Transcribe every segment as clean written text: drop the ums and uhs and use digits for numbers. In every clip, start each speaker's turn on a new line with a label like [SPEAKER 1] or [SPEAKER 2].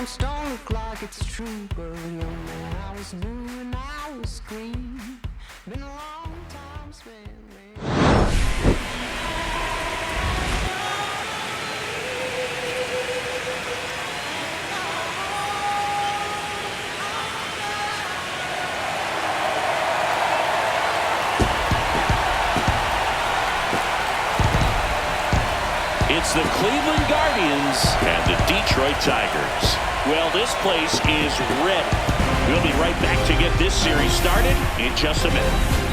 [SPEAKER 1] goosebumps don't look like it's true, but young man, I was new and I was green. Been a long time spent.
[SPEAKER 2] It's the Cleveland Guardians and the Detroit Tigers. Well, this place is ready. We'll be right back to get this series started in just a minute.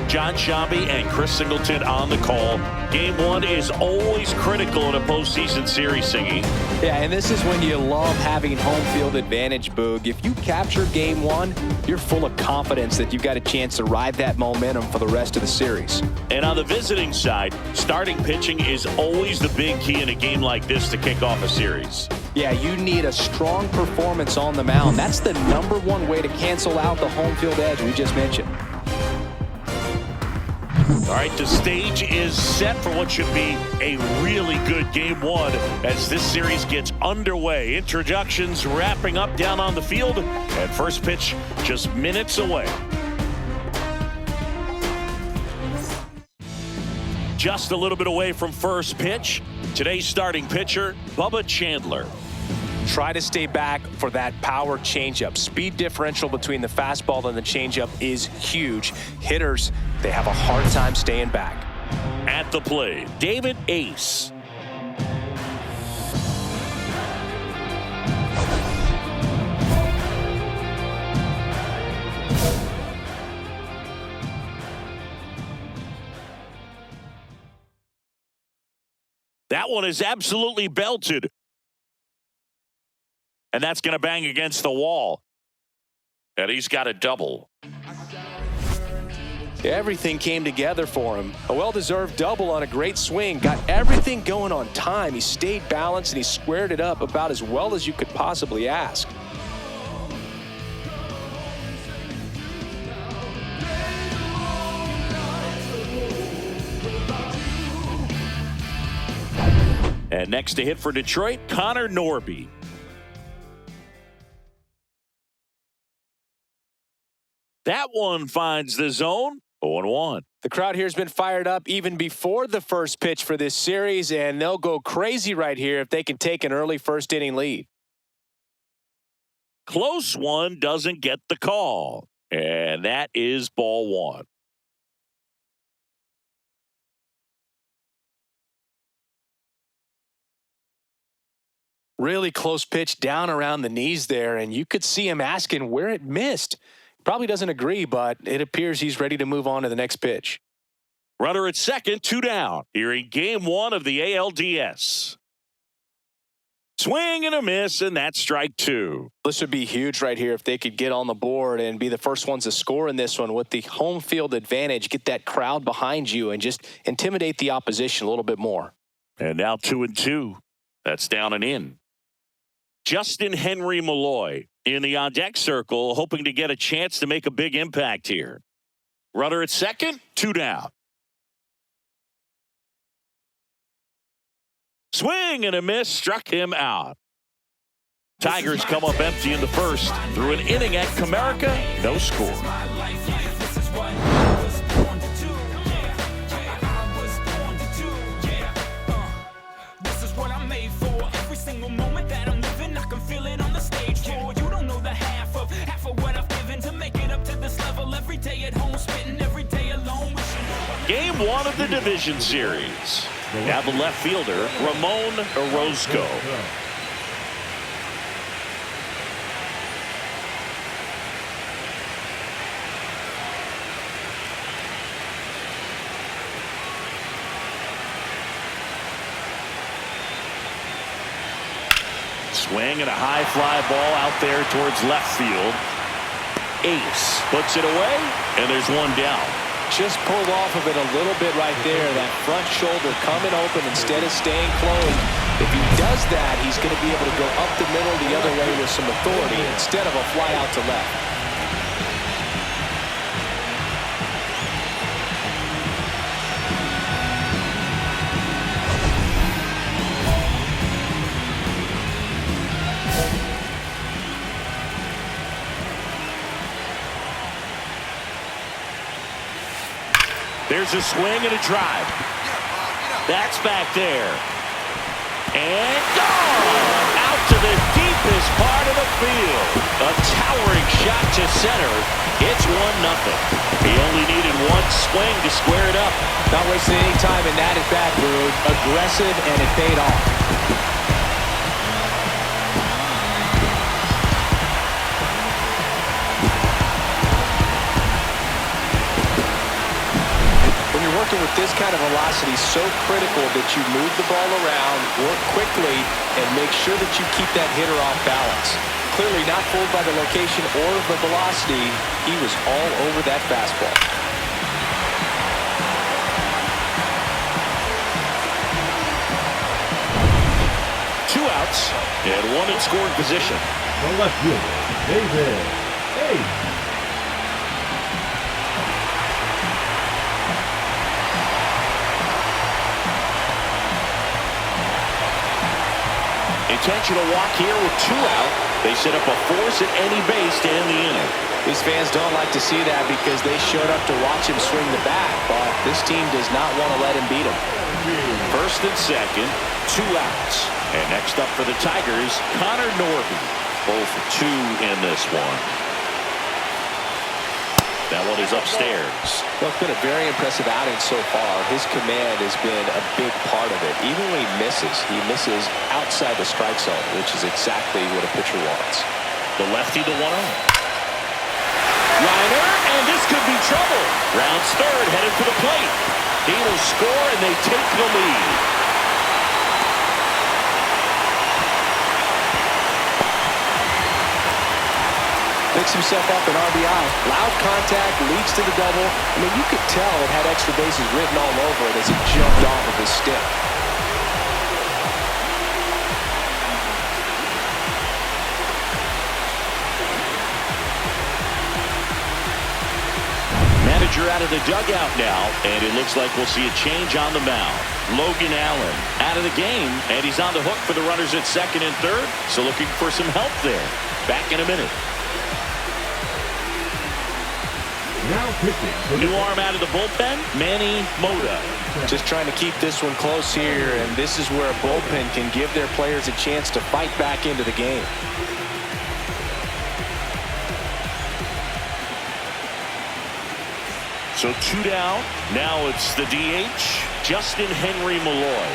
[SPEAKER 2] John Shambi and Chris Singleton on the call. Game one is always critical in a postseason series, Singy.
[SPEAKER 3] Yeah, and this is when you love having home field advantage, Boog. If you capture game one, you're full of confidence that you've got a chance to ride that momentum for the rest of the series.
[SPEAKER 2] And on the visiting side, starting pitching is always the big key in a game like this to kick off a series.
[SPEAKER 3] Yeah, you need a strong performance on the mound. That's the #1 way to cancel out the home field edge we just mentioned.
[SPEAKER 2] All right, the stage is set for what should be a really good game one as this series gets underway. Introductions wrapping up down on the field, and first pitch just minutes away. Just a little bit away from first pitch, today's starting pitcher, Bubba Chandler.
[SPEAKER 3] Try to stay back for that power changeup. Speed differential between the fastball and the changeup is huge. Hitters, they have a hard time staying back.
[SPEAKER 2] At the plate, David Ace. That one is absolutely belted. And that's going to bang against the wall. And he's got a double.
[SPEAKER 3] Everything came together for him. A well-deserved double on a great swing. Got everything going on time. He stayed balanced and he squared it up about as well as you could possibly ask.
[SPEAKER 2] And next to hit for Detroit, Connor Norby. That one finds the zone. 0-1.
[SPEAKER 3] The crowd here has been fired up even before the first pitch for this series, and they'll go crazy right here if they can take an early first inning lead.
[SPEAKER 2] Close one doesn't get the call, and that is ball one.
[SPEAKER 3] Really close pitch down around the knees there, and you could see him asking where it missed. Probably doesn't agree, but it appears he's ready to move on to the next pitch.
[SPEAKER 2] Runner at second, 2 down. Here in game one of the ALDS. Swing and a miss, and that's strike 2.
[SPEAKER 3] This would be huge right here if they could get on the board and be the first ones to score in this one with the home field advantage. Get that crowd behind you and just intimidate the opposition a little bit more.
[SPEAKER 2] And now 2-2. That's down and in. Justin Henry Malloy in the on-deck circle, hoping to get a chance to make a big impact here. Runner at second, 2 down. Swing and a miss, struck him out. Tigers come up empty in the first. Through an inning at Comerica, no score. Game one of the division series. Now the left fielder, Ramon Orozco. Swing and a high fly ball out there towards left field. Ace puts it away, and there's one down.
[SPEAKER 3] Just pulled off of it a little bit right there. That front shoulder coming open instead of staying closed. If he does that, he's going to be able to go up the middle the other way with some authority instead of a fly out to left.
[SPEAKER 2] There's a swing and a drive. That's back there. And gone! Out to the deepest part of the field. A towering shot to center. It's 1-0. He only needed one swing to square it up.
[SPEAKER 3] Not wasting any time in that at bat, Boog. Aggressive, and it paid off. Working with this kind of velocity, so critical that you move the ball around, work quickly, and make sure that you keep that hitter off balance. Clearly not fooled by the location or the velocity. He was all over that fastball.
[SPEAKER 2] Two outs and one in scoring position.
[SPEAKER 4] The left fielder, David Hayes.
[SPEAKER 2] Intentional walk here with two out. They set up a force at any base to end the inning.
[SPEAKER 3] These fans don't like to see that because they showed up to watch him swing the bat, but this team does not want to let him beat him.
[SPEAKER 2] First and second, two outs. And next up for the Tigers, Connor Norby. 0 for 2 in this one. That one is upstairs.
[SPEAKER 3] Well, it's been a very impressive outing so far. His command has been a big part of it. Even when he misses outside the strike zone, which is exactly what a pitcher wants.
[SPEAKER 2] The lefty to 1-0. Liner, and this could be trouble. Rounds third, headed for the plate. He will score, and they take the lead.
[SPEAKER 3] Picks himself up an RBI. Loud contact, leads to the double. I mean, you could tell it had extra bases written all over it as he jumped off of his stick.
[SPEAKER 2] Manager out of the dugout now, and it looks like we'll see a change on the mound. Logan Allen out of the game, and he's on the hook for the runners at second and third, so looking for some help there. Back in a minute.
[SPEAKER 4] Now pitching.
[SPEAKER 2] New arm out of the bullpen, Manny Mota.
[SPEAKER 3] Just trying to keep this one close here, and this is where a bullpen can give their players a chance to fight back into the game.
[SPEAKER 2] So 2 down. Now it's the DH, Justin Henry Malloy.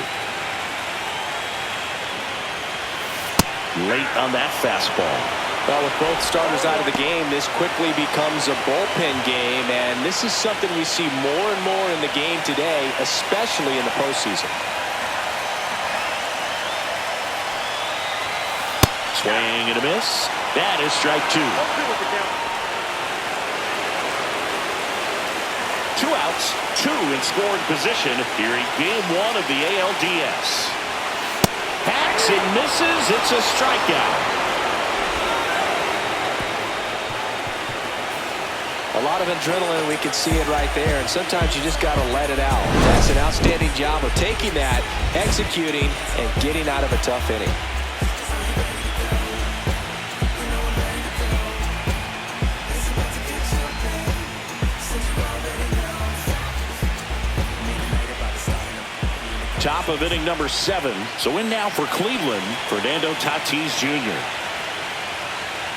[SPEAKER 2] Late on that fastball.
[SPEAKER 3] Well, with both starters out of the game, this quickly becomes a bullpen game, and this is something we see more and more in the game today, especially in the postseason.
[SPEAKER 2] Swing and a miss. That is strike 2. 2 outs, 2 in scoring position here in game 1 of the ALDS. Hacks and misses. It's a strikeout.
[SPEAKER 3] A lot of adrenaline, we can see it right there, and sometimes you just got to let it out. That's an outstanding job of taking that, executing, and getting out of a tough inning.
[SPEAKER 2] Top of inning number 7. So in now for Cleveland, Fernando Tatis Jr.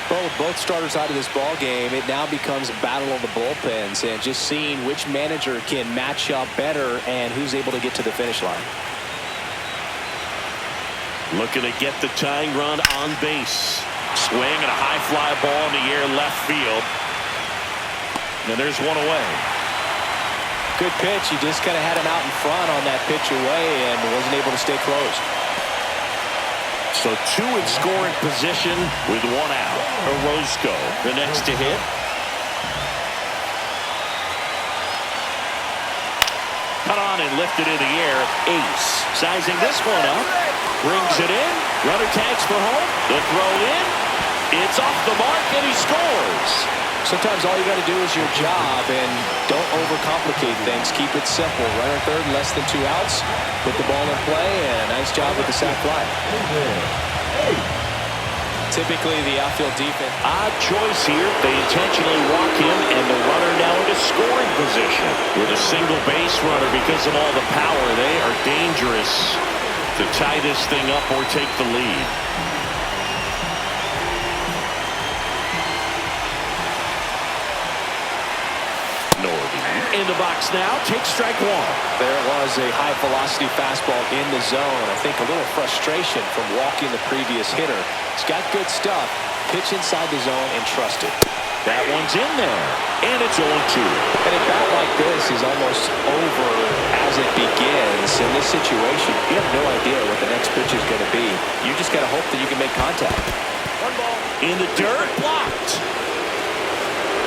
[SPEAKER 3] Well, with both starters out of this ball game, it now becomes a battle of the bullpens and just seeing which manager can match up better and who's able to get to the finish line.
[SPEAKER 2] Looking to get the tying run on base. Swing and a high fly ball in the air left field. And there's one away.
[SPEAKER 3] Good pitch. He just kind of had him out in front on that pitch away and wasn't able to stay close.
[SPEAKER 2] So 2 in scoring position with 1 out. Orozco, the next to hit. caught on and lifted in the air. Ace sizing this one up. Brings it in. Runner tags for home. The throw in. It's off the mark, and he scores.
[SPEAKER 3] Sometimes all you got to do is your job, and don't overcomplicate things. Keep it simple. Runner third, less than 2 outs. Put the ball in play, and nice job with the sac fly. Typically, the outfield defense.
[SPEAKER 2] Odd choice here. They intentionally walk him, and the runner now into scoring position. With a single base runner, because of all the power, they are dangerous to tie this thing up or take the lead. In the box now, takes strike one.
[SPEAKER 3] There was a high-velocity fastball in the zone. I think a little frustration from walking the previous hitter. He's got good stuff. Pitch inside the zone and trust it.
[SPEAKER 2] That one's in there, and it's 0-2.
[SPEAKER 3] And a bat like this is almost over as it begins. In this situation, you have no idea what the next pitch is going to be. You just got to hope that you can make contact.
[SPEAKER 2] One ball. In the dirt, blocked.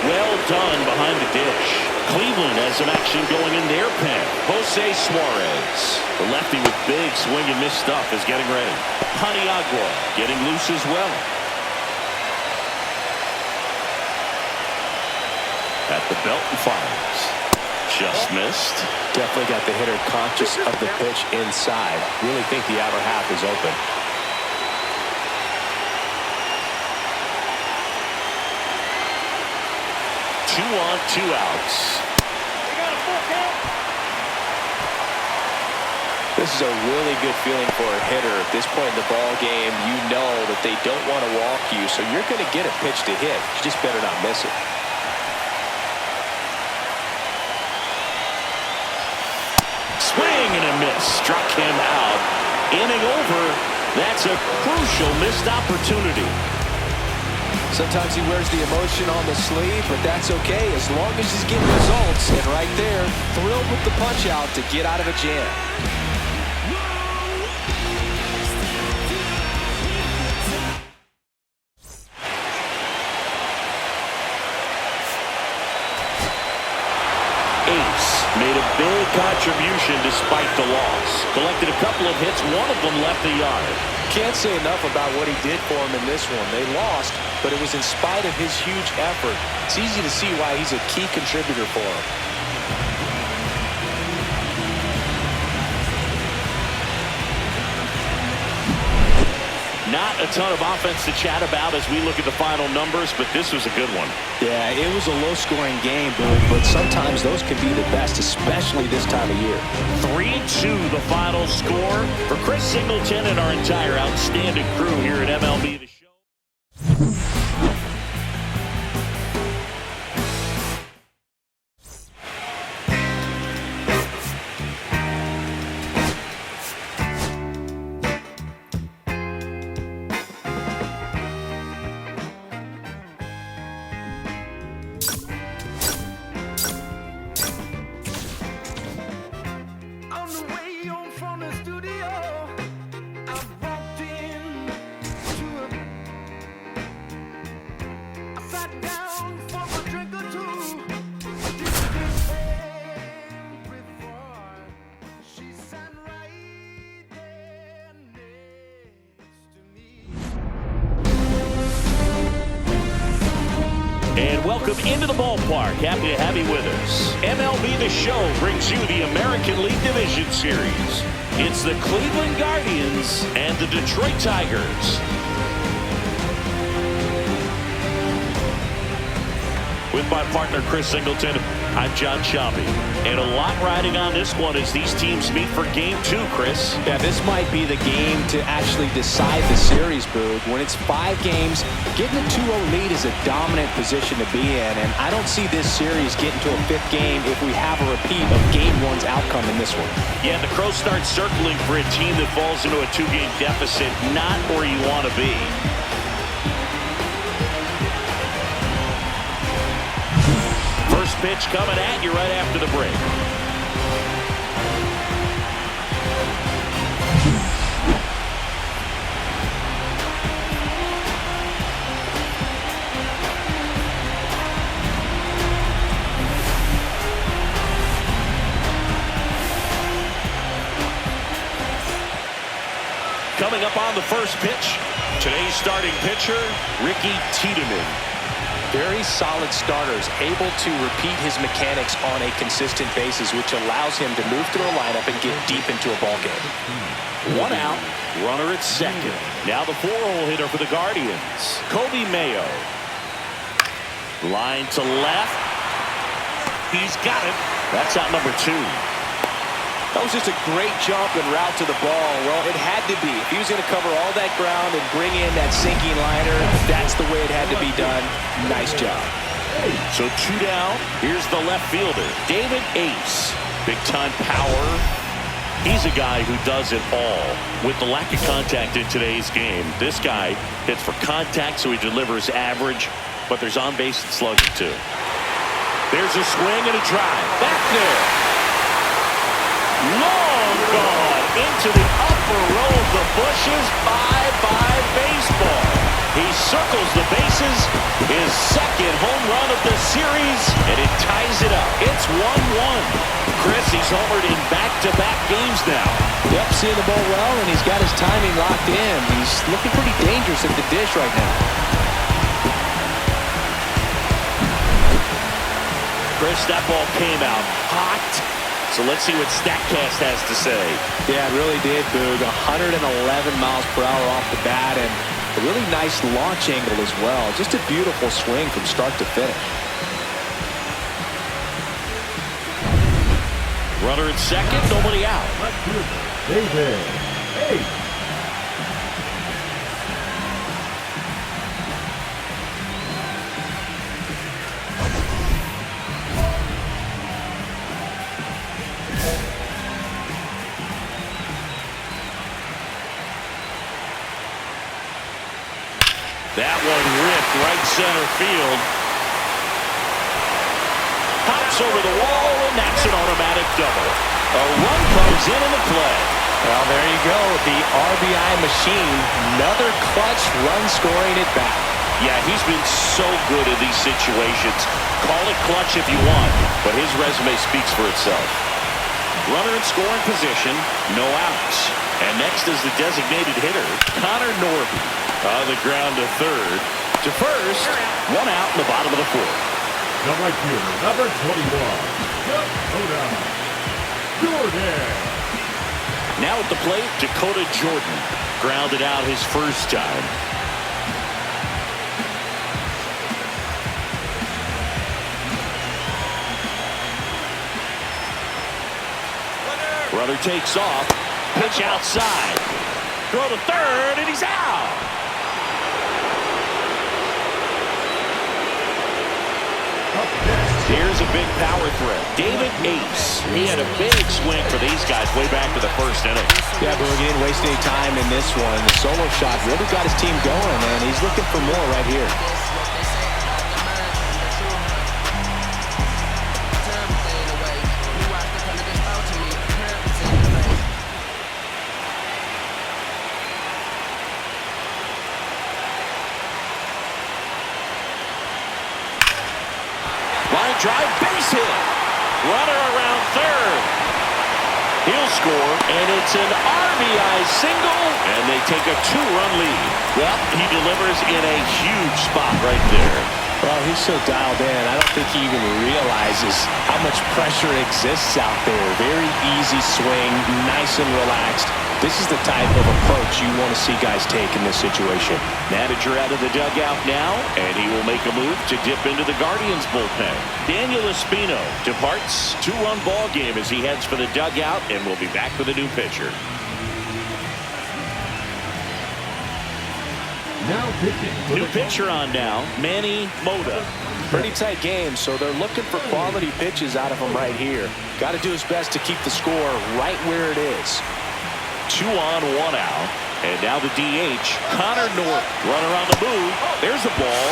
[SPEAKER 2] Well done behind the dish. Cleveland has some action going in their pen. Jose Suarez, the lefty with big swing and miss stuff, is getting ready. Paniagua getting loose as well. At the belt and fires. Just missed.
[SPEAKER 3] Definitely got the hitter conscious of the pitch inside. Really think the outer half is open.
[SPEAKER 2] 2 on, 2 outs.
[SPEAKER 3] This is a really good feeling for a hitter. At this point in the ball game, you know that they don't want to walk you, so you're going to get a pitch to hit. You just better not miss it.
[SPEAKER 2] Swing and a miss. Struck him out. Inning over. That's a crucial missed opportunity.
[SPEAKER 3] Sometimes he wears the emotion on the sleeve, but that's okay as long as he's getting results. And right there, thrilled with the punch out to get out of a jam.
[SPEAKER 2] Ace made a big contribution despite the loss. Collected a couple of hits, one of them left the yard.
[SPEAKER 3] Can't say enough about what he did for him in this one. They lost, but it was in spite of his huge effort. It's easy to see why he's a key contributor for him.
[SPEAKER 2] Not a ton of offense to chat about as we look at the final numbers, but this was a good one.
[SPEAKER 3] Yeah, it was a low-scoring game, but sometimes those can be the best, especially this time of year.
[SPEAKER 2] 3-2 the final score. For Chris Singleton and our entire outstanding crew here at MLB The Show. And welcome into the ballpark. Happy to have you with us. MLB The Show brings you the American League Division Series. It's the Cleveland Guardians and the Detroit Tigers. With my partner, Chris Singleton, I'm John Shelby. And a lot riding on this one as these teams meet for Game 2, Chris.
[SPEAKER 3] Yeah, this might be the game to actually decide the series, Boog. When it's 5 games, getting a 2-0 lead is a dominant position to be in. And I don't see this series getting to a 5th game if we have a repeat of Game 1's outcome in this one.
[SPEAKER 2] Yeah, the Crows start circling for a team that falls into a 2-game deficit, not where you want to be. First pitch coming at you right after the break. Coming up on the first pitch, today's starting pitcher, Ricky Tiedemann.
[SPEAKER 3] Very solid starters, able to repeat his mechanics on a consistent basis, which allows him to move through a lineup and get deep into a ball game.
[SPEAKER 2] 1 out, runner at second. Now the 4-hole hitter for the Guardians, Kobe Mayo. Line to left. He's got it. That's out number 2.
[SPEAKER 3] That was just a great jump and route to the ball. Well, it had to be. If he was going to cover all that ground and bring in that sinking liner, that's the way it had to be done. Nice job.
[SPEAKER 2] So 2 down. Here's the left fielder, David Ace. Big-time power. He's a guy who does it all. With the lack of contact in today's game, this guy hits for contact, so he delivers average, but there's on-base and slugging too. There's a swing and a drive. Back there. Long gone into the upper row of the bushes. Bye-bye baseball. He circles the bases. His second home run of the series, and it ties it up. It's 1-1. Chris, he's homered in back-to-back games now.
[SPEAKER 3] Yep, seeing the ball well, and he's got his timing locked in. He's looking pretty dangerous at the dish right now.
[SPEAKER 2] Chris, that ball came out hot. So let's see what StatCast has to say.
[SPEAKER 3] Yeah, it really did, Boog. 111 miles per hour off the bat, and a really nice launch angle as well. Just a beautiful swing from start to finish.
[SPEAKER 2] Runner at second, nobody out.
[SPEAKER 4] David. Hey.
[SPEAKER 2] That one ripped right center field. Pops over the wall, and that's an automatic double. A run comes in the play.
[SPEAKER 3] Well, there you go. The RBI machine. Another clutch run scoring at bat.
[SPEAKER 2] Yeah, he's been so good in these situations. Call it clutch if you want, but his resume speaks for itself. Runner in scoring position, no outs. And next is the designated hitter, Connor Norby. On the ground to third. To first, 1 out in the bottom of the 4th.
[SPEAKER 4] The right fielder, number 21, Jordan.
[SPEAKER 2] Now at the plate, Dakota Jordan. Grounded out his first time. Runner takes off. Pitch outside. Throw to third, and he's out. Here's a big power threat. David Ace. He had a big swing for these guys way back to the first inning.
[SPEAKER 3] Yeah, but he didn't waste any time in this one. The solo shot really got his team going, and he's looking for more right here.
[SPEAKER 2] Line drive, base hit. Runner around third. He'll score, and it's an RBI single, and they take a 2-run lead. Well, he delivers in a huge spot right there.
[SPEAKER 3] Well, he's so dialed in, I don't think he even realizes how much pressure exists out there. Very easy swing, nice and relaxed. This is the type of approach you want to see guys take in this situation.
[SPEAKER 2] Manager out of the dugout now, and he will make a move to dip into the Guardians bullpen. Daniel Espino departs. 2-run ball game as he heads for the dugout, and we'll be back with a new pitcher.
[SPEAKER 4] Now pitching.
[SPEAKER 2] New pitcher on now, Manny Mota.
[SPEAKER 3] Pretty tight game, so they're looking for quality pitches out of him right here. Got to do his best to keep the score right where it is.
[SPEAKER 2] 2 on, 1 out. And now the DH, Connor North. Runner on the move. There's the ball.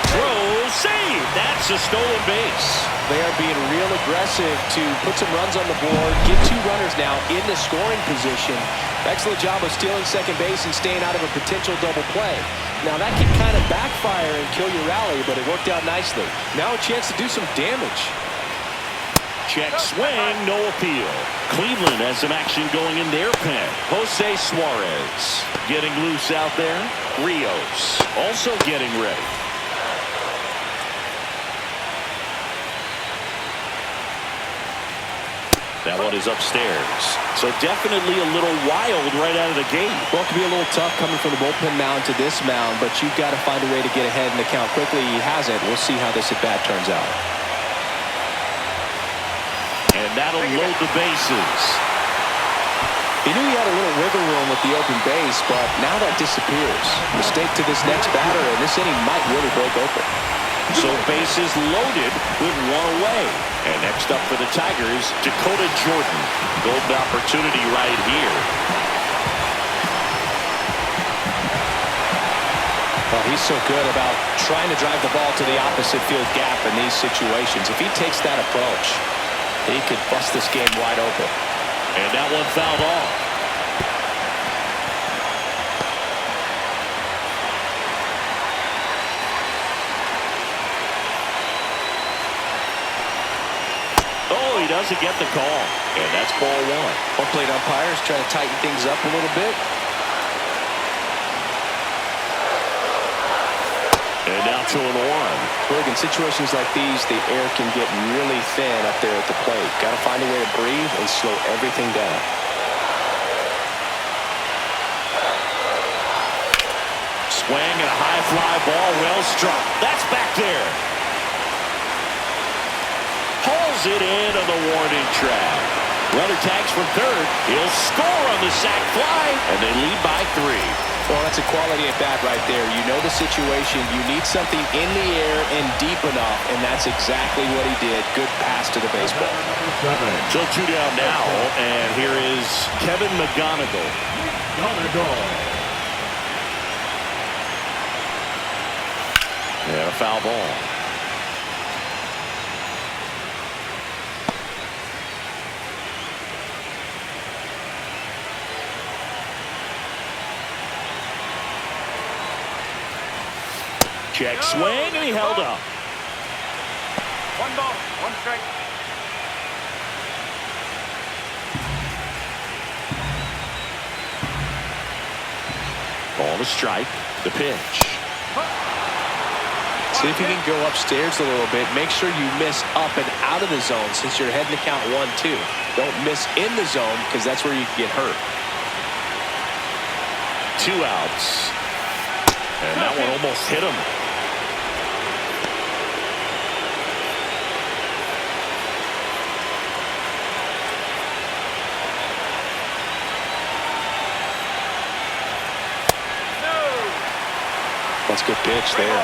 [SPEAKER 2] Throw, save. That's a stolen base.
[SPEAKER 3] They are being real aggressive to put some runs on the board, get 2 runners now in the scoring position. Excellent job of stealing second base and staying out of a potential double play. Now that can kind of backfire and kill your rally, but it worked out nicely. Now a chance to do some damage.
[SPEAKER 2] Check swing, no appeal. Cleveland has some action going in their pen.
[SPEAKER 3] Jose Suarez
[SPEAKER 2] Getting loose out there. Rios also getting ready. That one is upstairs. So definitely a little wild right out of the gate.
[SPEAKER 3] Well, it can be a little tough coming from the bullpen mound to this mound, but you've got to find a way to get ahead in the count quickly. He hasn't. We'll see how this at-bat turns out.
[SPEAKER 2] And that'll load the bases.
[SPEAKER 3] He knew he had a little wiggle room with the open base, but now that disappears. Mistake to this next batter, and this inning might really break open.
[SPEAKER 2] So bases loaded with one away. And next up for the Tigers, Dakota Jordan. Golden opportunity right here.
[SPEAKER 3] Well, he's so good about trying to drive the ball to the opposite field gap in these situations. If he takes that approach, he could bust this game wide open.
[SPEAKER 2] And that one fouled off. Oh, he doesn't get the call. And that's ball one.
[SPEAKER 3] Home plate umpires trying to tighten things up a little bit.
[SPEAKER 2] And now to an one.
[SPEAKER 3] Look, in situations like these, the air can get really thin up there at the plate. Got to find a way to breathe and slow everything down.
[SPEAKER 2] Swing and a high fly ball, well struck. That's back there. Hauls it in on the warning track. Runner tags from third. He'll score on the sac fly, and they lead by 3.
[SPEAKER 3] Well, that's a quality at bat right there. You know the situation. You need something in the air and deep enough, and that's exactly what he did. Good pass to the baseball.
[SPEAKER 2] So 2 down now, and here is Kevin McGonigal. And a foul ball. Check swing, and he held up.
[SPEAKER 5] 1 ball, 1 strike.
[SPEAKER 2] Ball to strike. The pitch.
[SPEAKER 3] See if you can go upstairs a little bit. Make sure you miss up and out of the zone since you're heading to count 1-2. Don't miss in the zone because that's where you can get hurt.
[SPEAKER 2] 2 outs. And that one almost hit him.
[SPEAKER 3] That's a good pitch there.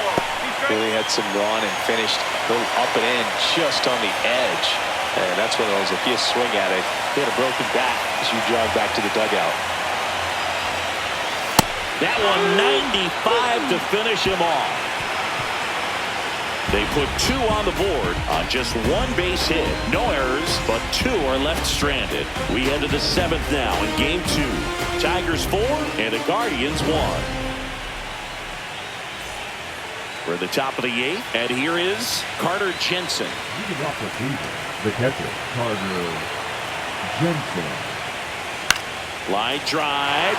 [SPEAKER 3] Really had some run and finished a little up and in just on the edge. And that's one of those, if you swing at it, you had a broken back as you jog back to the dugout.
[SPEAKER 2] That one 95 to finish him off. They put 2 on the board on just 1 base hit. No errors, but 2 are left stranded. We head to the 7th now in game 2. Tigers 4 and the Guardians 1. We're at the top of the 8th, and here is Carter Jensen.
[SPEAKER 4] The catcher, Carter Jensen.
[SPEAKER 2] Line drive.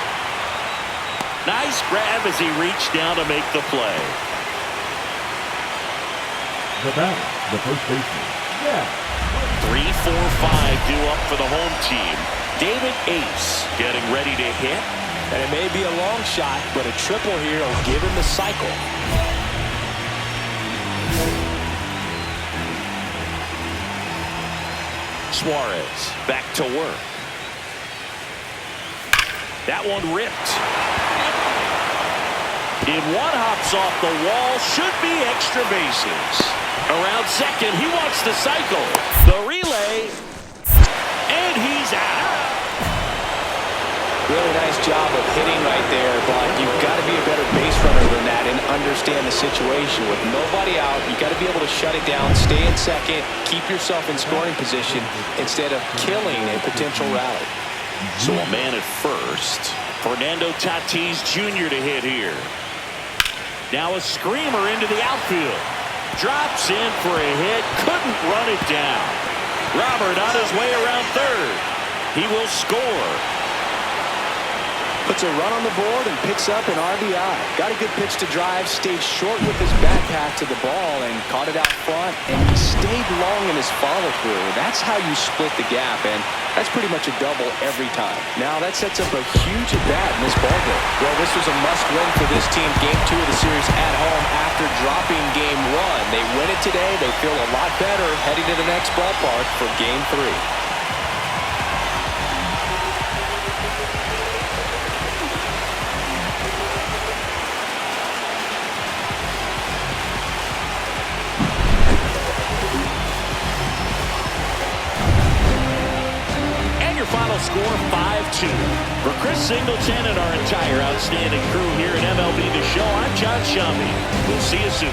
[SPEAKER 2] Nice grab as he reached down to make the play.
[SPEAKER 4] The batter, the first baseman. Yeah.
[SPEAKER 2] 3-4-5 due up for the home team. David Ace getting ready to hit.
[SPEAKER 3] And it may be a long shot, but a triple here will give him the cycle.
[SPEAKER 2] Suarez back to work. That one ripped. In one hops off the wall, should be extra bases. Around second, he wants to cycle. The relay, and he's out.
[SPEAKER 3] Really nice job of hitting right there, but you've got to be a better base runner than that and understand the situation. With nobody out, you've got to be able to shut it down, stay in second, keep yourself in scoring position instead of killing a potential rally.
[SPEAKER 2] So a man at first. Fernando Tatis Jr. to hit here. Now a screamer into the outfield. Drops in for a hit. Couldn't run it down. Robert on his way around third. He will score.
[SPEAKER 3] Puts a run on the board and picks up an RBI. Got a good pitch to drive, stayed short with his backpack to the ball and caught it out front, and he stayed long in his follow-through. That's how you split the gap, and that's pretty much a double every time. Now that sets up a huge at-bat in this ballgame. Well, this was a must-win for this team. Game 2 of the series at home after dropping Game 1. They win it today. They feel a lot better heading to the next ballpark for Game 3.
[SPEAKER 2] Final score 5-2. For Chris Singleton and our entire outstanding crew here at MLB The Show, I'm John Shambi. We'll see you soon.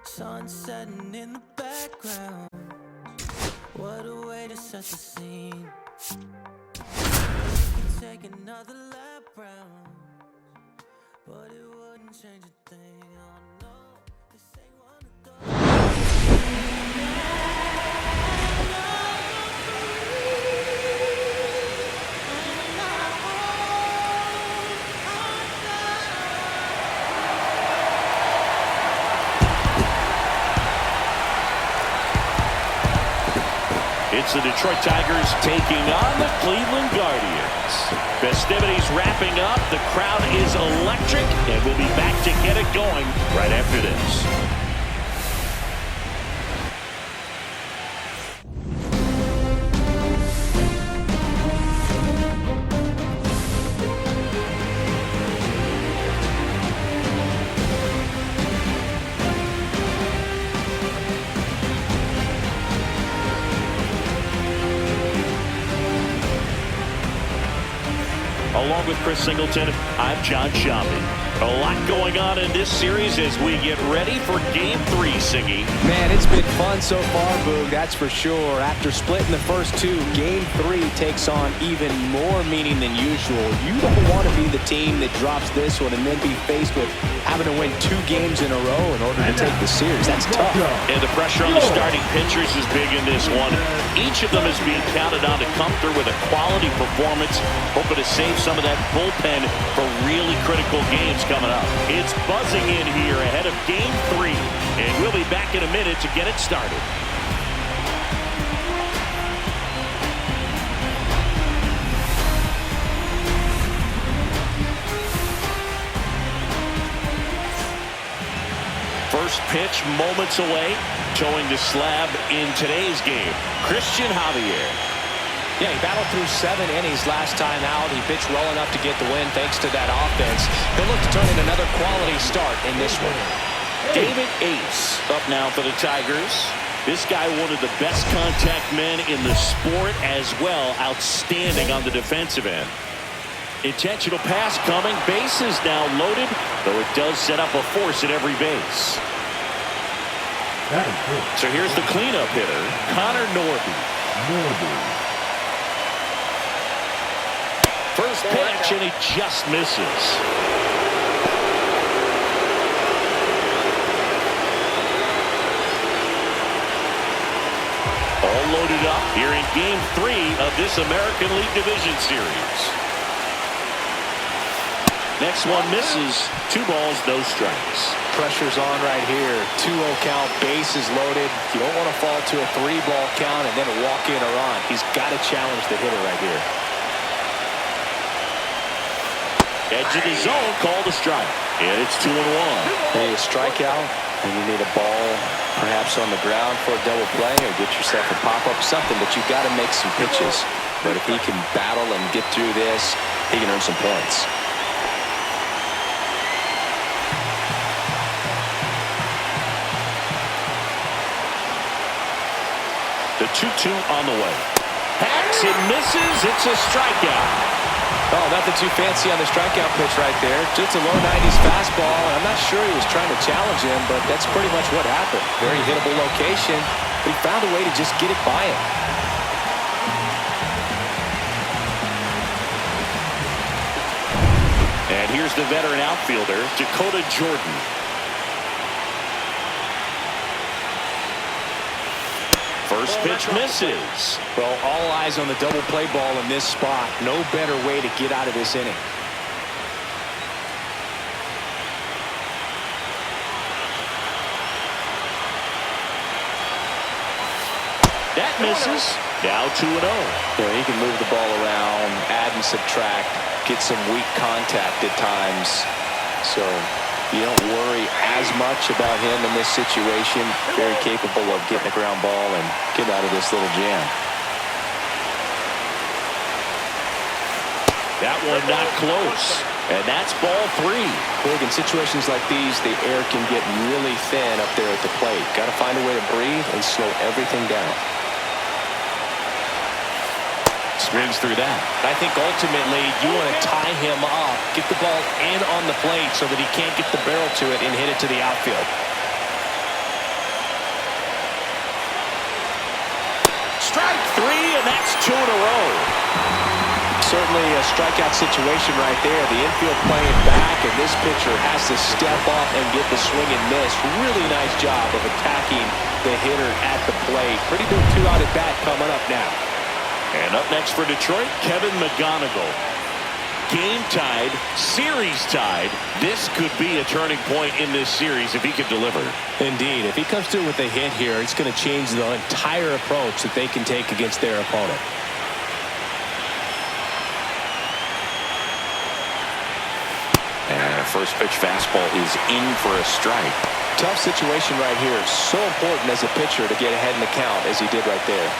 [SPEAKER 1] Sun setting in the background. What a way to set the scene. Take another lap round, but it wouldn't change a thing. Oh no, this ain't one of those.
[SPEAKER 2] It's the Detroit Tigers taking on the Cleveland Guardians. Festivities wrapping up. The crowd is electric, and we'll be back to get it going right after this. Along with Chris Singleton, I'm John Shambi. A lot going on in this series as we get ready for Game 3, Siggy.
[SPEAKER 3] Man, it's been fun so far, Boog, that's for sure. After splitting the first two, Game 3 takes on even more meaning than usual. You don't want to be the team that drops this one and then be faced with having to win 2 games in a row in order to take the series. That's tough.
[SPEAKER 2] And the pressure on the starting pitchers is big in this one. Each of them is being counted on to come through with a quality performance, hoping to save some of that bullpen for really critical games coming up. It's buzzing in here ahead of Game 3, and we'll be back in a minute to get it started. First pitch moments away, towing the slab in today's game. Christian Javier.
[SPEAKER 3] Yeah, he battled through 7 innings last time out. He pitched well enough to get the win thanks to that offense. He'll look to turn in another quality start in this one.
[SPEAKER 2] David Ace up now for the Tigers. This guy, one of the best contact men in the sport as well. Outstanding on the defensive end. Intentional pass coming. Base is now loaded, though it does set up a force at every base. So here's the cleanup hitter, Connor Norby. First pitch, and he just misses. All loaded up here in Game 3 of this American League Division Series. Next one misses. 2 balls, no strikes.
[SPEAKER 3] Pressure's on right here. 2-0 count, bases loaded. You don't want to fall to a 3-ball count and then walk in a run. He's got to challenge the hitter right here.
[SPEAKER 2] Edge of the zone, called a strike. And it's 2-1.
[SPEAKER 3] Hey, a strikeout, and you need a ball perhaps on the ground for a double play or get yourself a pop-up, something, but you've got to make some pitches. But if he can battle and get through this, he can earn some points.
[SPEAKER 2] The 2-2 on the way. Hacks and misses. It's a strikeout.
[SPEAKER 3] Oh, nothing too fancy on the strikeout pitch right there. Just a low 90s fastball. I'm not sure he was trying to challenge him, but that's pretty much what happened. Very hittable location, but he found a way to just get it by him.
[SPEAKER 2] And here's the veteran outfielder, Dakota Jordan. First pitch misses.
[SPEAKER 3] Well, all eyes on the double play ball in this spot. No better way to get out of this inning.
[SPEAKER 2] That misses. Now 2-0.
[SPEAKER 3] Yeah, he can move the ball around, add and subtract, get some weak contact at times. So you don't worry as much about him in this situation. Very capable of getting a ground ball and get out of this little jam.
[SPEAKER 2] That one not close. And that's ball 3.
[SPEAKER 3] Big in situations like these, the air can get really thin up there at the plate. Got to find a way to breathe and slow everything down.
[SPEAKER 2] Swings through that.
[SPEAKER 3] I think ultimately you want to tie him up, get the ball in on the plate so that he can't get the barrel to it and hit it to the outfield.
[SPEAKER 2] Strike 3, and that's 2 in a row.
[SPEAKER 3] Certainly a strikeout situation right there. The infield playing back, and this pitcher has to step up and get the swing and miss. Really nice job of attacking the hitter at the plate. Pretty big 2-out at bat coming up now.
[SPEAKER 2] And up next for Detroit, Kevin McGonigal. Game tied, series tied. This could be a turning point in this series if he can deliver.
[SPEAKER 3] Indeed. If he comes through with a hit here, it's going to change the entire approach that they can take against their opponent.
[SPEAKER 2] And a first pitch fastball is in for a strike.
[SPEAKER 3] Tough situation right here. So important as a pitcher to get ahead in the count as he did right there.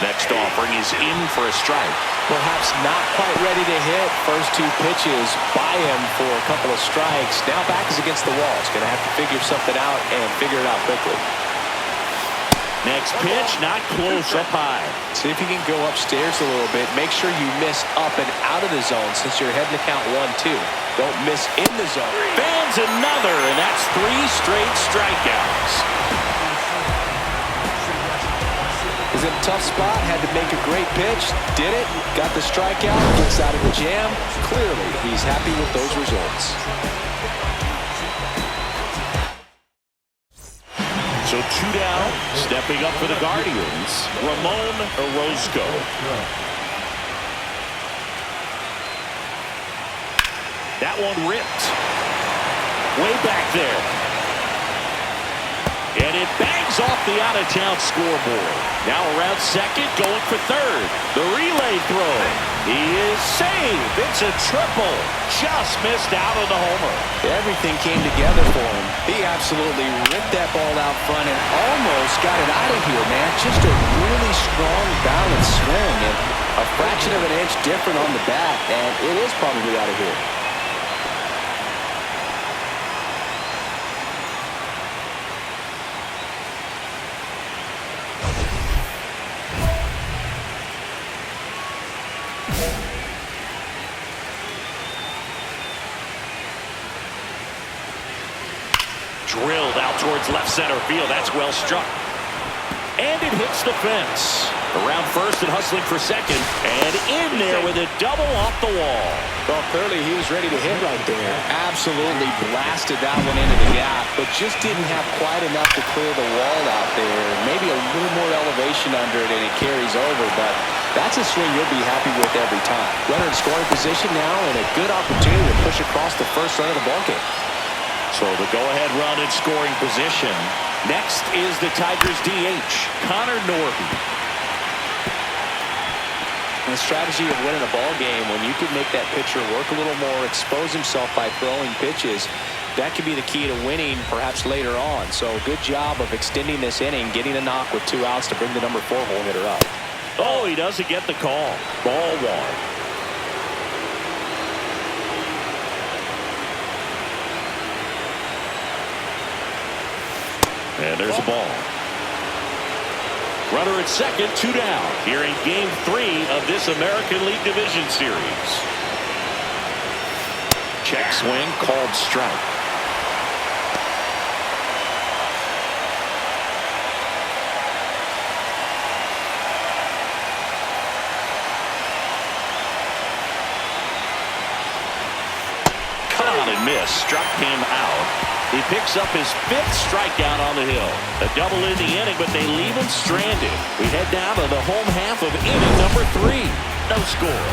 [SPEAKER 2] Next offering is in for a strike.
[SPEAKER 3] Perhaps not quite ready to hit. First 2 pitches by him for a couple of strikes. Now back is against the wall. He's going to have to figure something out and figure it out quickly.
[SPEAKER 2] Next pitch, not close, up high.
[SPEAKER 3] See if you can go upstairs a little bit. Make sure you miss up and out of the zone since you're heading to count 1-2. Don't miss in the zone.
[SPEAKER 2] Fans another, and that's 3 straight strikeouts.
[SPEAKER 3] Is in a tough spot, had to make a great pitch, did it, got the strikeout, gets out of the jam. Clearly, he's happy with those results.
[SPEAKER 2] So 2 down, stepping up for the Guardians, Ramon Orozco. That one ripped. Way back there. And it bangs off the out-of-town scoreboard. Now around second, going for third. The relay throw. He is saved. It's a triple. Just missed out on the homer.
[SPEAKER 3] Everything came together for him. He absolutely ripped that ball out front and almost got it out of here, man. Just a really strong, balanced swing. And a fraction of an inch different on the bat, and it is probably out of here.
[SPEAKER 2] Drilled out towards left center field. That's well struck. And it hits the fence. Around first and hustling for second. And in there with a double off the wall.
[SPEAKER 3] Well, clearly he was ready to hit right there. Absolutely blasted that one into the gap, but just didn't have quite enough to clear the wall out there. Maybe a little more elevation under it and it carries over, but that's a swing you'll be happy with every time. Runner in scoring position now and a good opportunity to push across the first run of the ballgame.
[SPEAKER 2] So the go-ahead run in scoring position. Next is the Tigers DH, Connor Norby.
[SPEAKER 3] The strategy of winning a ball game, when you can make that pitcher work a little more, expose himself by throwing pitches, that could be the key to winning perhaps later on. So good job of extending this inning, getting a knock with 2 outs to bring the number 4 hole hitter up.
[SPEAKER 2] Oh, he doesn't get the call. Ball 1. And there's a ball. Runner at second, 2 down. Here in Game 3 of this American League Division Series. Check swing, called strike. Caught and missed. Struck him out. He picks up his 5th strikeout on the hill. A double in the inning, but they leave him stranded. We head down to the home half of inning number 3. No score.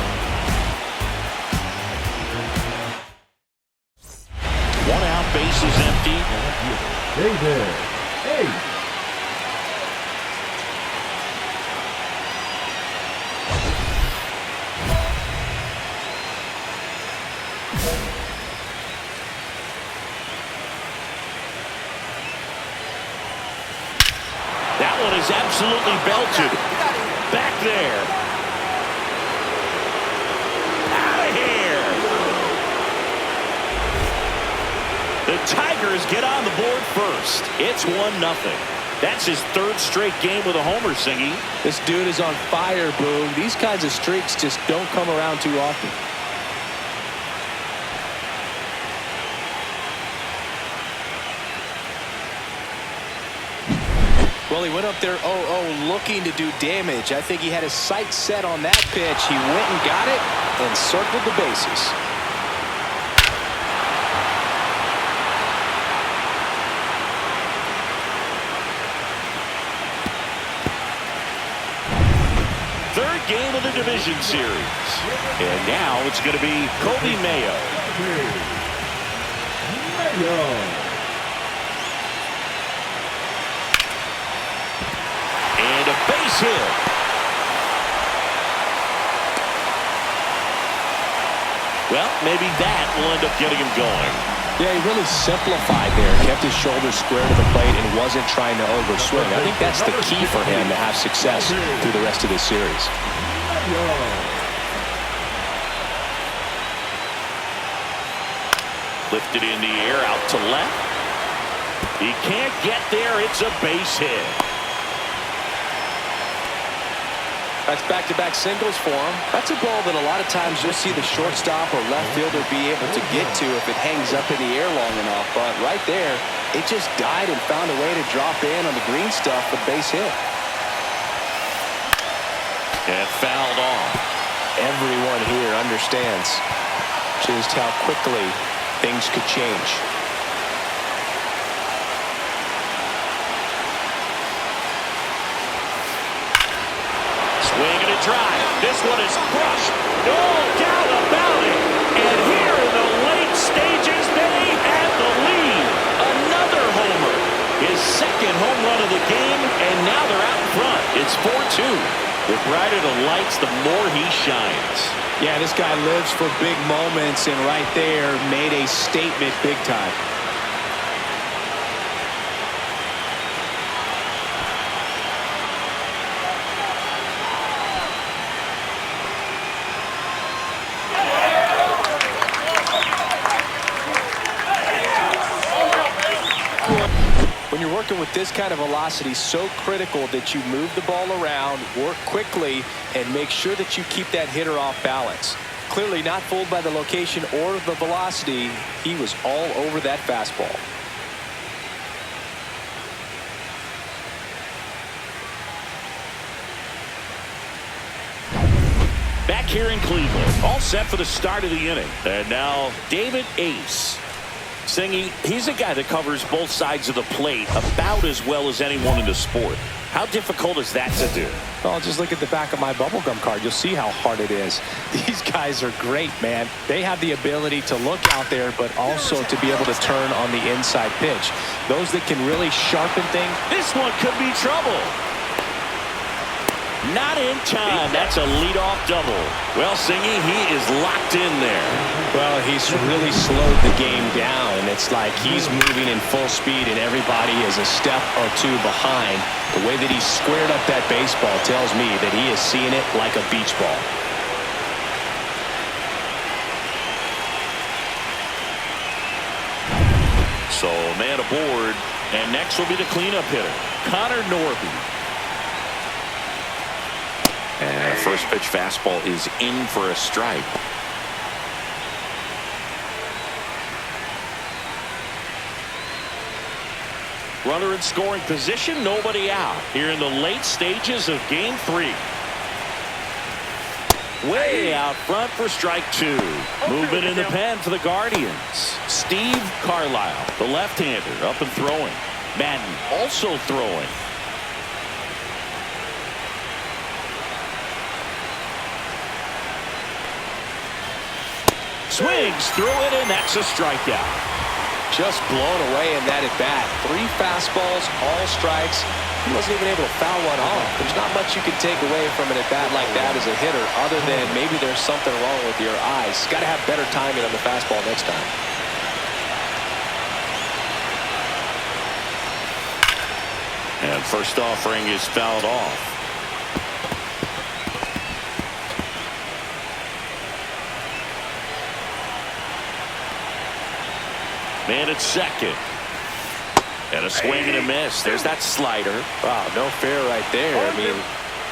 [SPEAKER 2] 1 out, bases empty.
[SPEAKER 4] David, hey.
[SPEAKER 2] That one is absolutely belted. Back there. Out of here. The Tigers get on the board first. It's 1-0. That's his 3rd straight game with a homer, Singy.
[SPEAKER 3] This dude is on fire, Boone. These kinds of streaks just don't come around too often. Well, he went up there 0-0 looking to do damage. I think he had his sights set on that pitch. He went and got it and circled the bases.
[SPEAKER 2] Third game of the division series. And now it's going to be Kobe Mayo. And a base hit. Well, maybe that will end up getting him going.
[SPEAKER 3] Yeah, he really simplified there. Kept his shoulders square to the plate and wasn't trying to overswing. I think that's the key for him to have success through the rest of this series.
[SPEAKER 2] Lifted in the air, out to left. He can't get there. It's a base hit.
[SPEAKER 3] That's back-to-back singles for him. That's a ball that a lot of times you'll see the shortstop or left fielder be able to get to if it hangs up in the air long enough. But right there, it just died and found a way to drop in on the green stuff with base hit.
[SPEAKER 2] And fouled off.
[SPEAKER 3] Everyone here understands just how quickly things could change.
[SPEAKER 2] Swing and a drive. This one is crushed. No doubt about it. And here in the late stages, they have the lead. Another homer. His 2nd home run of the game, and now they're out front. It's 4-2. The brighter the lights, the more he shines.
[SPEAKER 3] Yeah, this guy lives for big moments, and right there made a statement big time. When you're working with this kind of velocity, so critical that you move the ball around, work quickly, and make sure that you keep that hitter off balance. Clearly not fooled by the location or the velocity. He was all over that fastball.
[SPEAKER 2] Back here in Cleveland, all set for the start of the inning. And now David Ace. Singy, he's a guy that covers both sides of the plate about as well as anyone in the sport. How difficult is that to do?
[SPEAKER 3] Well, just look at the back of my bubblegum card. You'll see how hard it is. These guys are great, man. They have the ability to look out there, but also to be able to turn on the inside pitch. Those that can really sharpen things.
[SPEAKER 2] This one could be trouble. Not in time. That's a leadoff double. Well, Singy, he is locked in there.
[SPEAKER 3] Well, he's really slowed the game down. It's like he's moving in full speed and everybody is a step or two behind. The way that he squared up that baseball tells me that he is seeing it like a beach ball.
[SPEAKER 2] So, man aboard. And next will be the cleanup hitter, Connor Norby.
[SPEAKER 6] And a first pitch fastball is in for a strike.
[SPEAKER 2] Runner in scoring position, nobody out here in the late stages of game 3. Way out front for strike 2. Movement in the pen for the Guardians. Steve Carlisle, the left-hander, up and throwing. Madden also throwing. Swings through it, and that's a strikeout.
[SPEAKER 3] Just blown away in that at-bat. 3 fastballs, all strikes. He wasn't even able to foul one off. There's not much you can take away from an at-bat like that as a hitter, other than maybe there's something wrong with your eyes. Got to have better timing on the fastball next time.
[SPEAKER 2] And first offering is fouled off. Man at second. And a swing and a miss. There's that slider.
[SPEAKER 3] Wow, no fair right there. I mean,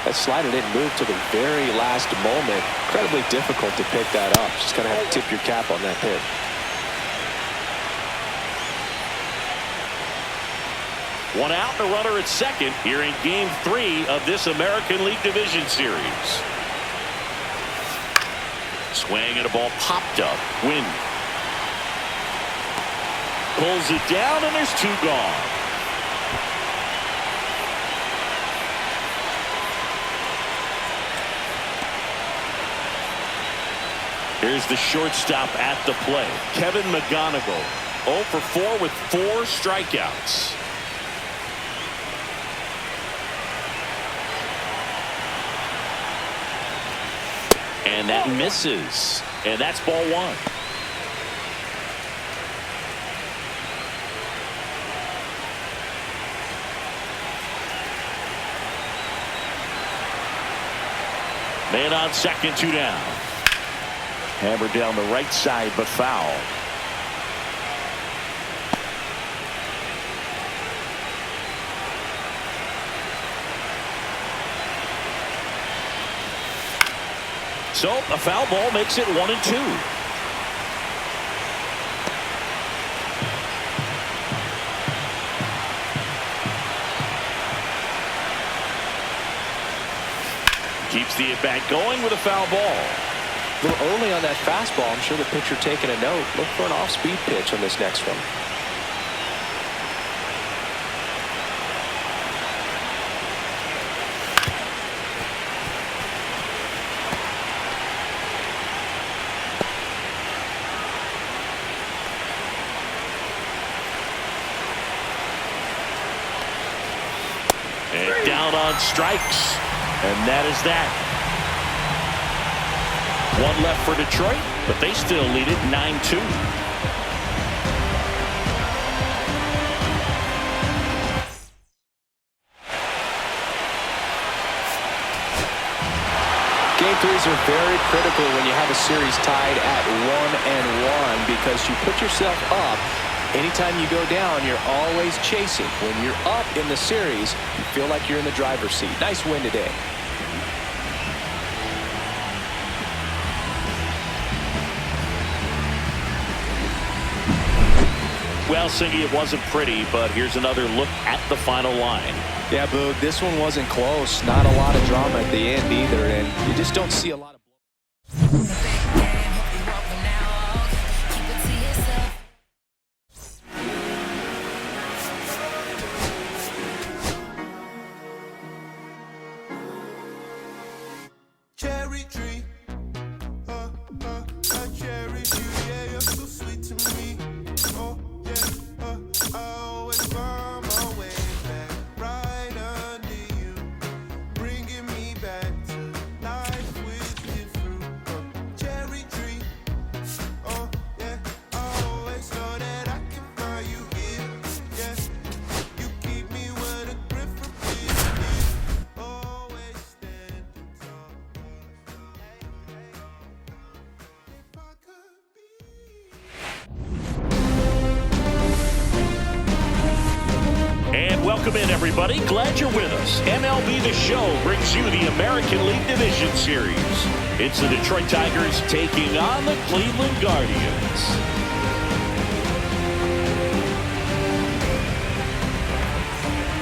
[SPEAKER 3] that slider didn't move to the very last moment. Incredibly difficult to pick that up. Just going to have to tip your cap on that pitch.
[SPEAKER 2] One out and a runner at second here in game 3 of this American League Division Series. Swing and a ball popped up. Win. Pulls it down, and there's 2 gone. Here's the shortstop at the plate, Kevin McGonigal. 0 for 4 with 4 strikeouts. And that misses. And that's ball 1. Man on second, 2 down. Hammered down the right side, but foul. So a foul ball makes it 1-2. Keeps the at-bat going with a foul ball.
[SPEAKER 3] A little early on that fastball. I'm sure the pitcher taking a note. Look for an off-speed pitch on this next one.
[SPEAKER 2] And down on strikes. And that is that. 1 left for Detroit, but they still lead it 9-2.
[SPEAKER 3] Game 3s are very critical when you have a series tied at 1-1 because you put yourself up. Anytime you go down, you're always chasing. When you're up in the series, you feel like you're in the driver's seat. Nice win today.
[SPEAKER 2] Well, Singy, it wasn't pretty, but here's another look at the final line.
[SPEAKER 3] Yeah, Boog, this one wasn't close. Not a lot of drama at the end either, and you just don't see a lot of...
[SPEAKER 1] Cherry tree, I cherish you, yeah, you're so sweet to me. Oh, yeah, I always find my way back right under you, bringing me back to life with your fruit.
[SPEAKER 2] welcome in, everybody. Glad you're with us. MLB The Show brings you the American League Division Series. It's the Detroit Tigers taking on the Cleveland Guardians.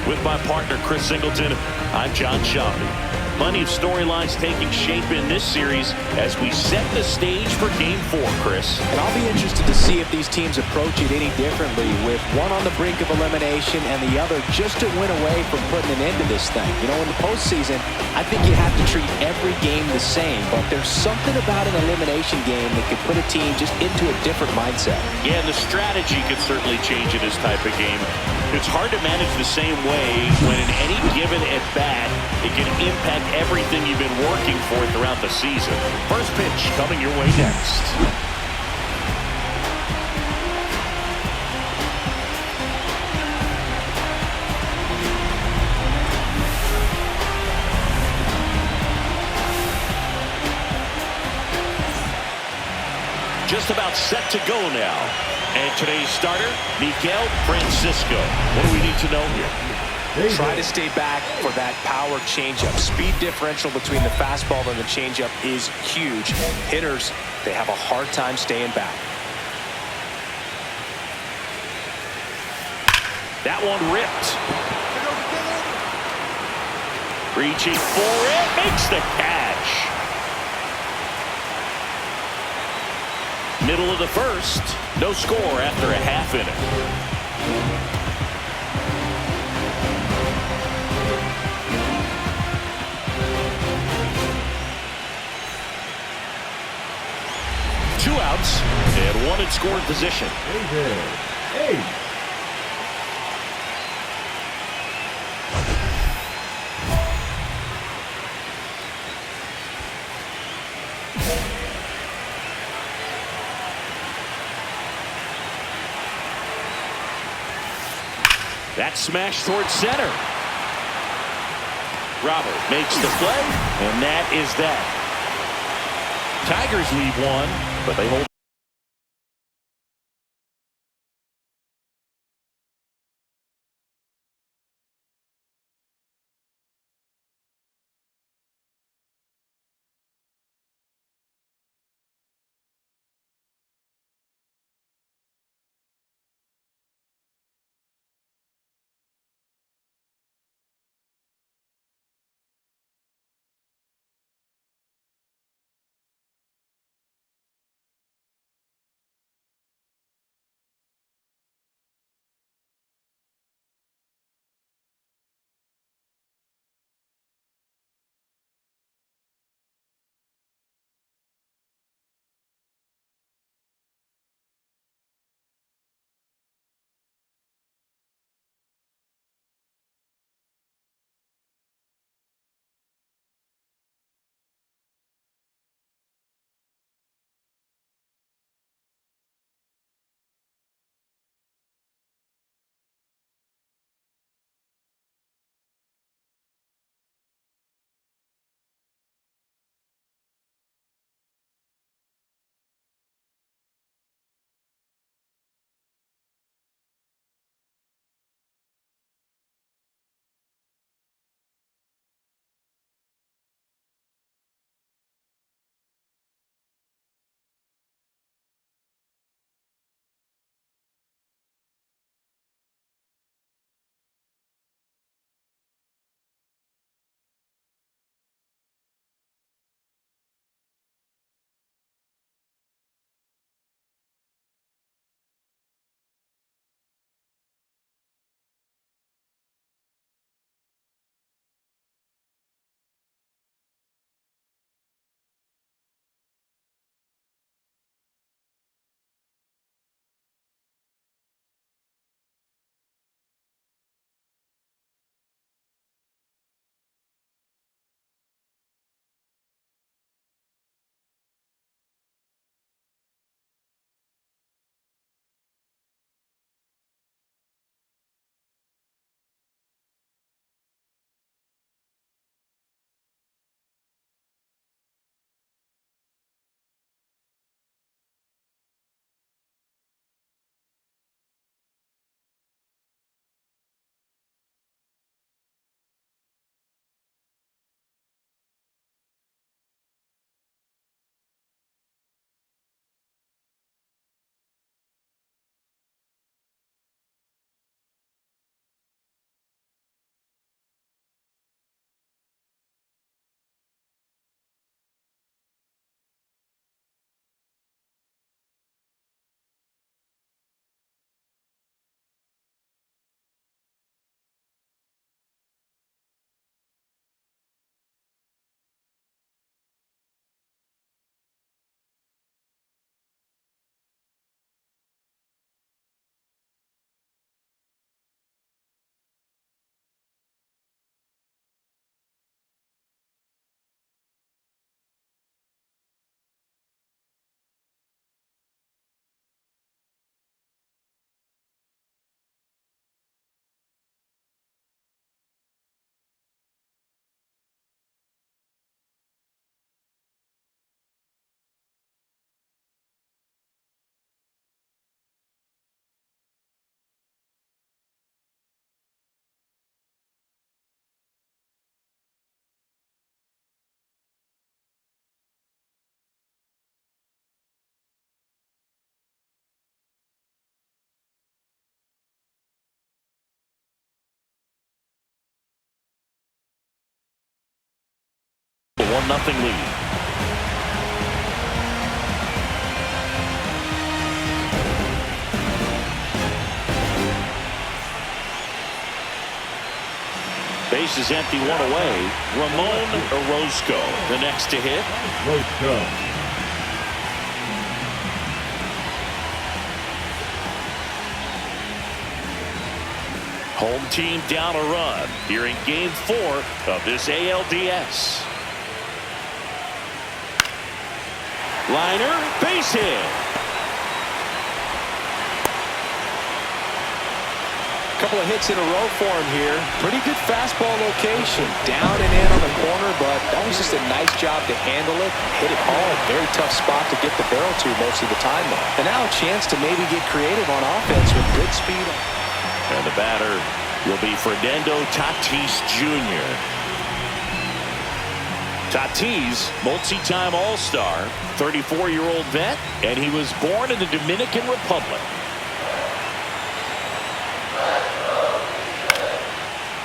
[SPEAKER 2] With my partner, Chris Singleton, I'm John Schaffner. Plenty of storylines taking shape in this series as we set the stage for Game 4, Chris.
[SPEAKER 3] And I'll be interested to see if these teams approach it any differently, with one on the brink of elimination and the other just to win away from putting an end to this thing. You know, in the postseason, I think you have to treat every game the same, but there's something about an elimination game that could put a team just into a different mindset.
[SPEAKER 2] Yeah, and the strategy could certainly change in this type of game. It's hard to manage the same way when in any given at-bat, it can impact everything you've been working for throughout the season. First pitch coming your way next. Just about set to go now. And today's starter, Miguel Francisco. What do we need to know here?
[SPEAKER 3] Try to stay back for that power changeup. Speed differential between the fastball and the changeup is huge. Hitters, they have a hard time staying back.
[SPEAKER 2] That one ripped. Reaching for it, makes the catch. Middle of the first, no score after a half inning. Two outs and one in scoring position.
[SPEAKER 4] Hey.
[SPEAKER 2] That smash towards center. Robert makes the play, and that is that. Tigers lead one, but they hold 1-0 lead. Base is empty, one away. Ramon Orozco, the next to hit.
[SPEAKER 4] Orozco.
[SPEAKER 2] Home team down a run here in Game 4 of this ALDS. Liner, base hit.
[SPEAKER 3] Couple of hits in a row for him here. Pretty good fastball location. Down and in on the corner, but that was just a nice job to handle it. Hit it hard. Very tough spot to get the barrel to most of the time, though. And now a chance to maybe get creative on offense with good speed.
[SPEAKER 2] And the batter will be Fernando Tatis Jr. Tatis, multi-time All-Star, 34-year-old vet, and he was born in the Dominican Republic.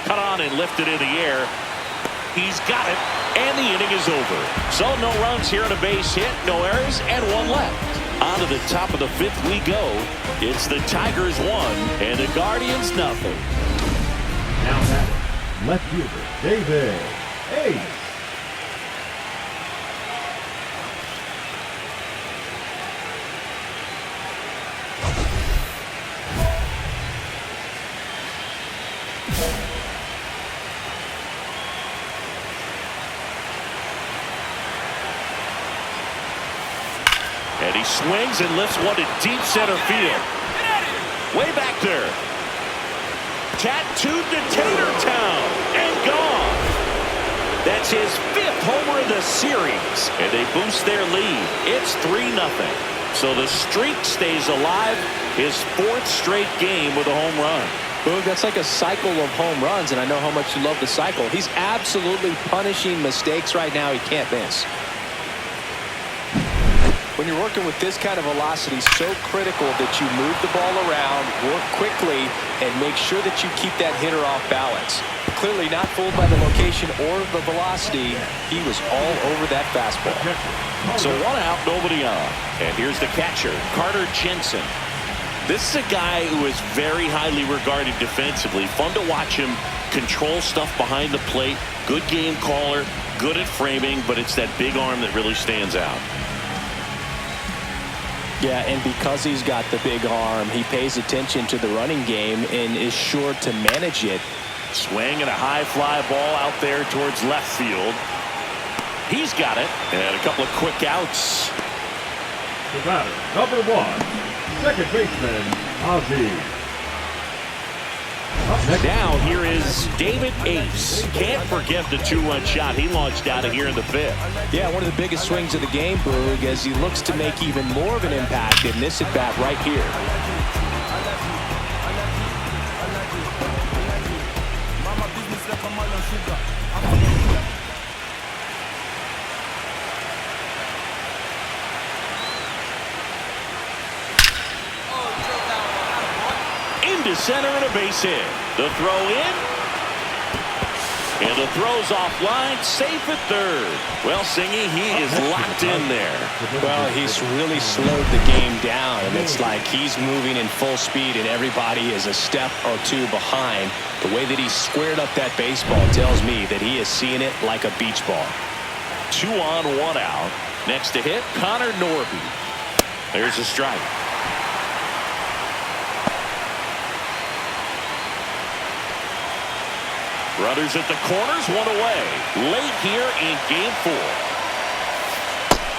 [SPEAKER 2] Cut on and lifted in the air. He's got it, and the inning is over. So no runs here on a base hit, no errors, and one left. On to the top of the 5th we go. It's the Tigers 1 and the Guardians 0.
[SPEAKER 4] Now batting, left fielder David Ace.
[SPEAKER 2] And he swings and lifts one to deep center field. Way back there. Tattooed to Tatertown and gone. That's his 5th homer of the series. And they boost their lead. It's 3-0. So the streak stays alive. His 4th straight game with a home run.
[SPEAKER 3] Boog, that's like a cycle of home runs, and I know how much you love the cycle. He's absolutely punishing mistakes right now he can't miss. When you're working with this kind of velocity, so critical that you move the ball around, work quickly, and make sure that you keep that hitter off balance. Clearly not fooled by the location or the velocity. He was all over that fastball.
[SPEAKER 2] So 1 out, nobody on. And here's the catcher, Carter Jensen. This is a guy who is very highly regarded defensively. Fun to watch him control stuff behind the plate. Good game caller, good at framing, but it's that big arm that really stands out.
[SPEAKER 3] Yeah, and because he's got the big arm, he pays attention to the running game and is sure to manage it.
[SPEAKER 2] Swing and a high fly ball out there towards left field. He's got it. And a couple of quick outs.
[SPEAKER 4] The batter, number 1, second baseman, Ozzie.
[SPEAKER 2] Now here is David Ace. Can't forget the 2-run shot he launched out of here in the 5th.
[SPEAKER 3] Yeah, one of the biggest swings of the game, Boog, as he looks to make even more of an impact in this at-bat right here.
[SPEAKER 2] Into center and a base hit. The throw in. And the throw's offline, safe at 3rd. Well, Singy, he is locked in there.
[SPEAKER 3] Well, he's really slowed the game down, and it's like he's moving in full speed, and everybody is a step or 2 behind. The way that he squared up that baseball tells me that he is seeing it like a beach ball.
[SPEAKER 2] 2 on, 1 out. Next to hit, Connor Norby. There's a strike. Runners at the corners, 1 away. Late here in Game 4.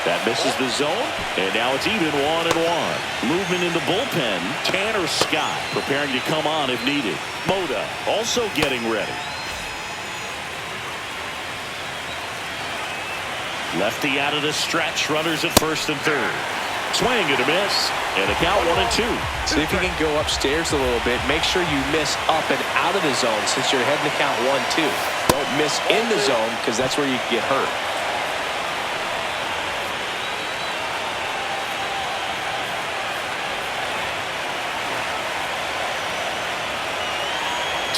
[SPEAKER 2] That misses the zone, and now it's even 1-1. Movement in the bullpen. Tanner Scott preparing to come on if needed. Moda also getting ready. Lefty out of the stretch. Runners at 1st and 3rd. Swing and a miss, and a count 1-2.
[SPEAKER 3] See if you can go upstairs a little bit. Make sure you miss up and out of the zone since you're heading to count 1-2. Don't miss in the zone because that's where you get hurt.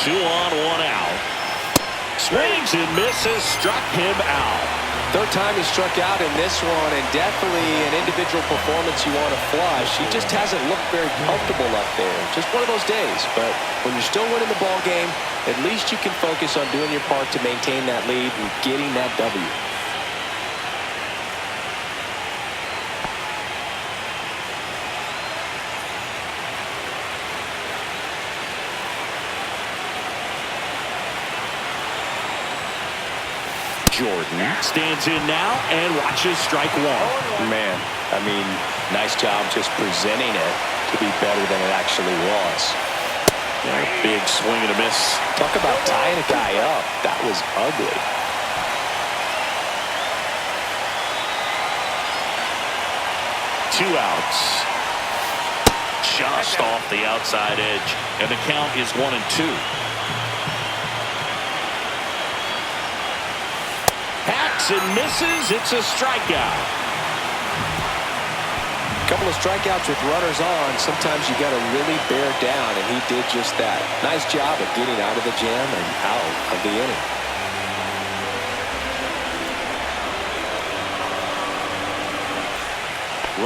[SPEAKER 2] Two on, 1 out. Swings and misses, struck him out.
[SPEAKER 3] Third time he struck out in this one, and definitely an individual performance you want to flush. He just hasn't looked very comfortable up there. Just one of those days. But when you're still winning the ball game, at least you can focus on doing your part to maintain that lead and getting that W.
[SPEAKER 2] Jordan stands in now and watches strike one.
[SPEAKER 3] Man, I mean, nice job just presenting it to be better than it actually was.
[SPEAKER 2] Yeah, big swing and a miss.
[SPEAKER 3] Talk about tying a guy up. That was ugly.
[SPEAKER 2] Two outs. Just off the outside edge. And the count is 1-2. Hacks and misses. It's a strikeout.
[SPEAKER 3] Couple of strikeouts with runners on. Sometimes you got to really bear down, and he did just that. Nice job of getting out of the jam and out of the inning.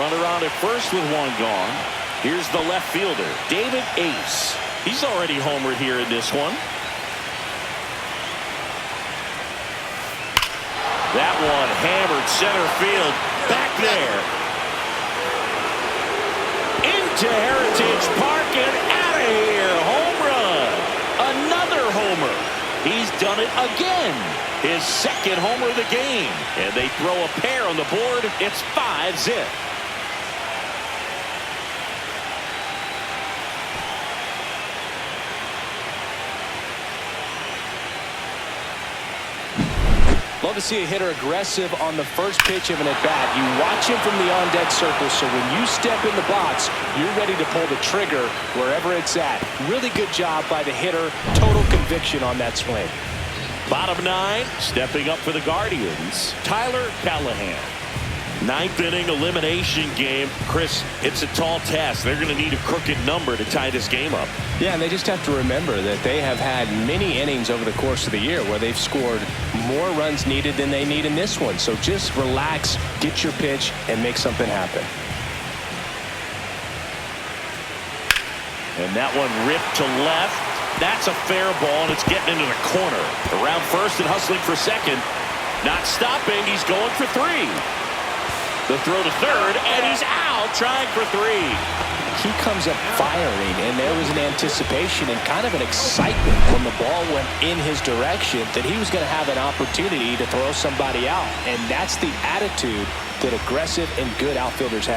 [SPEAKER 2] Runner on at first with one gone. Here's the left fielder, David Ace. He's already homered here in this one. That one hammered center field. Back there. Into Heritage Park and out of here. Home run. Another homer. He's done it again. His second homer of the game. And they throw a pair on the board. It's 5-zip.
[SPEAKER 3] Love to see a hitter aggressive on the first pitch of an at-bat. You watch him from the on-deck circle, so when you step in the box, you're ready to pull the trigger wherever it's at. Really good job by the hitter. Total conviction on that swing.
[SPEAKER 2] Bottom nine, stepping up for the Guardians, Tyler Callahan. Ninth inning elimination game. Chris, it's a tall task. They're going to need a crooked number to tie this game up.
[SPEAKER 3] Yeah, and they just have to remember that they have had many innings over the course of the year where they've scored more runs needed than they need in this one. So just relax, get your pitch, and make something happen.
[SPEAKER 2] And that one ripped to left. That's a fair ball, and it's getting into the corner. Around first and hustling for second. Not stopping. He's going for three. The throw to third, and he's out trying for three.
[SPEAKER 3] He comes up firing, and there was an anticipation and kind of an excitement when the ball went in his direction that he was going to have an opportunity to throw somebody out. And that's the attitude that aggressive and good outfielders have.